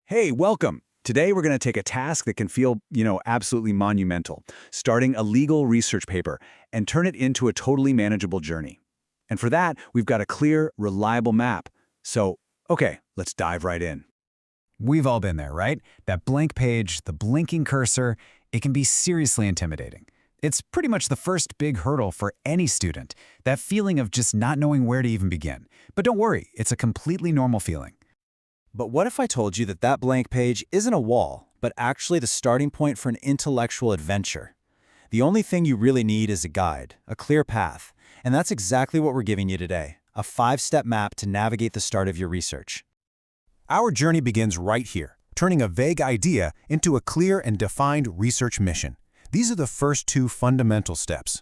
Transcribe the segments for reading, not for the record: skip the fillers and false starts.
Hey, welcome. Today we're going to take a task that can feel, absolutely monumental, starting a legal research paper and turn it into a totally manageable journey. And for that, we've got a clear, reliable map. So, okay, let's dive right in. We've all been there, right? That blank page, the blinking cursor, it can be seriously intimidating. It's pretty much the first big hurdle for any student, that feeling of just not knowing where to even begin. But don't worry, it's a completely normal feeling. But what if I told you that that blank page isn't a wall, but actually the starting point for an intellectual adventure? The only thing you really need is a guide, a clear path, and that's exactly what we're giving you today, a 5-step map to navigate the start of your research. Our journey begins right here, turning a vague idea into a clear and defined research mission. These are the first 2 fundamental steps.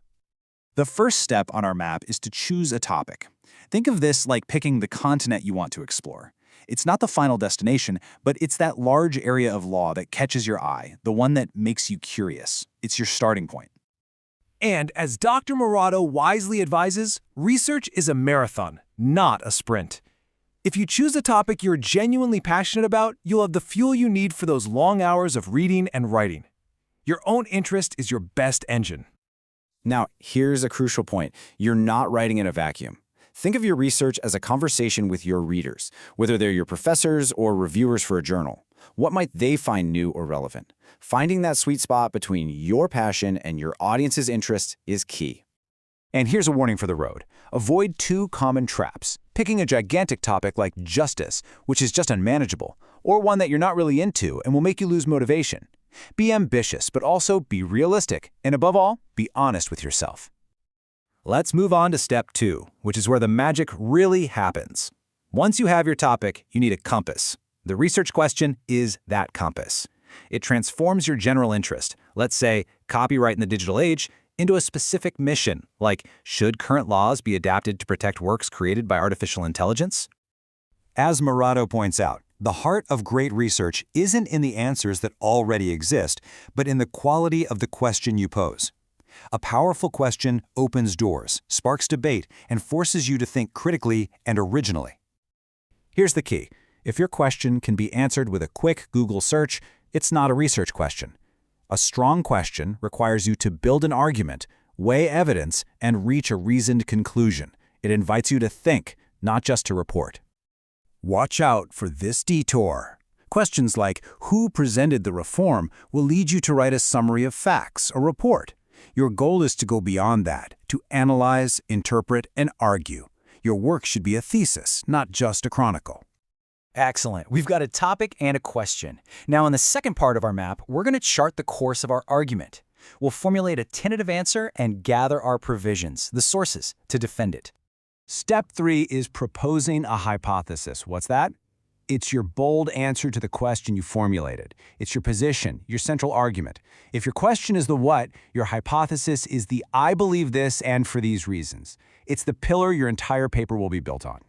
The first step on our map is to choose a topic. Think of this like picking the continent you want to explore. It's not the final destination, but it's that large area of law that catches your eye, the one that makes you curious. It's your starting point. And as Dr. Morado wisely advises, research is a marathon, not a sprint. If you choose a topic you're genuinely passionate about, you'll have the fuel you need for those long hours of reading and writing. Your own interest is your best engine. Now, here's a crucial point. You're not writing in a vacuum. Think of your research as a conversation with your readers, whether they're your professors or reviewers for a journal. What might they find new or relevant? Finding that sweet spot between your passion and your audience's interest is key. And here's a warning for the road. Avoid 2 common traps. Picking a gigantic topic like justice, which is just unmanageable, or one that you're not really into and will make you lose motivation. Be ambitious, but also be realistic, and above all, be honest with yourself. Let's move on to step 2, which is where the magic really happens. Once you have your topic, you need a compass. The research question is that compass. It transforms your general interest, let's say copyright in the digital age, into a specific mission, like should current laws be adapted to protect works created by artificial intelligence? As Morado points out, the heart of great research isn't in the answers that already exist, but in the quality of the question you pose. A powerful question opens doors, sparks debate, and forces you to think critically and originally. Here's the key. If your question can be answered with a quick Google search, it's not a research question. A strong question requires you to build an argument, weigh evidence, and reach a reasoned conclusion. It invites you to think, not just to report. Watch out for this detour. Questions like who presented the reform will lead you to write a summary of facts, a report. Your goal is to go beyond that, to analyze, interpret, and argue. Your work should be a thesis, not just a chronicle. Excellent. We've got a topic and a question. Now, in the second part of our map, we're going to chart the course of our argument. We'll formulate a tentative answer and gather our provisions, the sources, to defend it. Step 3 is proposing a hypothesis. What's that? It's your bold answer to the question you formulated. It's your position, your central argument. If your question is the what, your hypothesis is the I believe this and for these reasons. It's the pillar your entire paper will be built on.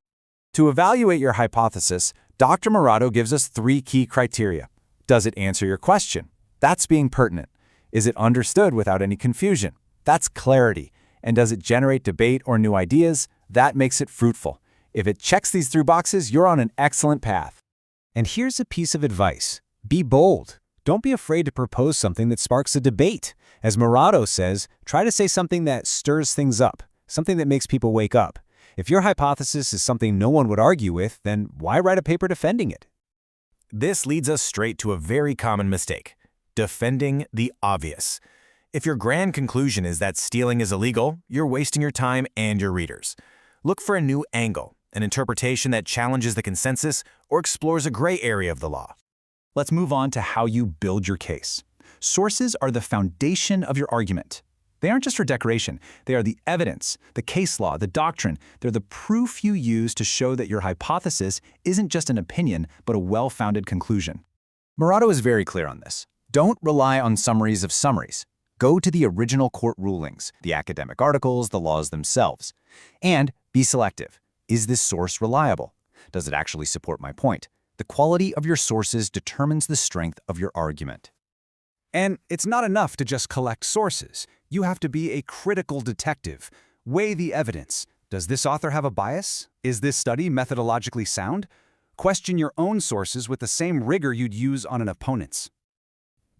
To evaluate your hypothesis, Dr. Morado gives us 3 key criteria. Does it answer your question? That's being pertinent. Is it understood without any confusion? That's clarity. And does it generate debate or new ideas? That makes it fruitful. If it checks these 3 boxes, you're on an excellent path. And here's a piece of advice. Be bold. Don't be afraid to propose something that sparks a debate. As Morado says, try to say something that stirs things up, something that makes people wake up. If your hypothesis is something no one would argue with, then why write a paper defending it? This leads us straight to a very common mistake: defending the obvious. If your grand conclusion is that stealing is illegal, you're wasting your time and your readers. Look for a new angle, an interpretation that challenges the consensus or explores a gray area of the law. Let's move on to how you build your case. Sources are the foundation of your argument. They aren't just for decoration. They are the evidence, the case law, the doctrine. They're the proof you use to show that your hypothesis isn't just an opinion, but a well-founded conclusion. Morado is very clear on this. Don't rely on summaries of summaries. Go to the original court rulings, the academic articles, the laws themselves. And be selective. Is this source reliable? Does it actually support my point? The quality of your sources determines the strength of your argument. And it's not enough to just collect sources. You have to be a critical detective. Weigh the evidence. Does this author have a bias? Is this study methodologically sound? Question your own sources with the same rigor you'd use on an opponent's.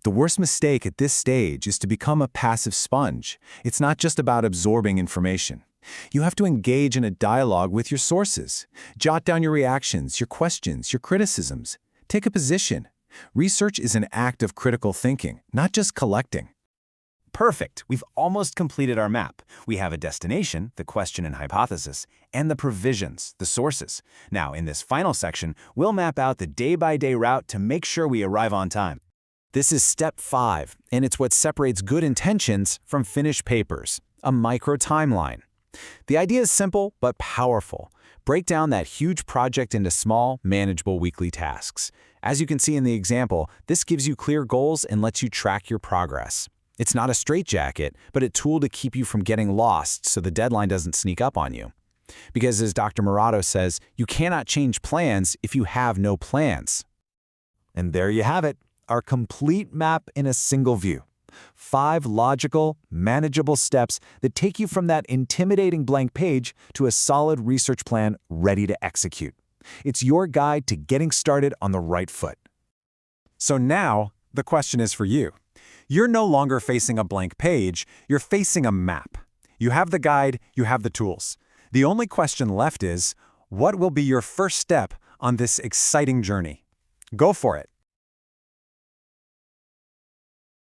The worst mistake at this stage is to become a passive sponge. It's not just about absorbing information. You have to engage in a dialogue with your sources. Jot down your reactions, your questions, your criticisms. Take a position. Research is an act of critical thinking, not just collecting. Perfect. We've almost completed our map. We have a destination, the question and hypothesis, and the provisions, the sources. Now, in this final section, we'll map out the day-by-day route to make sure we arrive on time. This is step 5, and it's what separates good intentions from finished papers, a micro-timeline. The idea is simple but powerful. Break down that huge project into small, manageable weekly tasks. As you can see in the example, this gives you clear goals and lets you track your progress. It's not a straitjacket, but a tool to keep you from getting lost so the deadline doesn't sneak up on you. Because as Dr. Morado says, you cannot change plans if you have no plans. And there you have it, our complete map in a single view. 5 logical, manageable steps that take you from that intimidating blank page to a solid research plan ready to execute. It's your guide to getting started on the right foot. So now, the question is for you. You're no longer facing a blank page, you're facing a map. You have the guide, you have the tools. The only question left is, what will be your first step on this exciting journey? Go for it.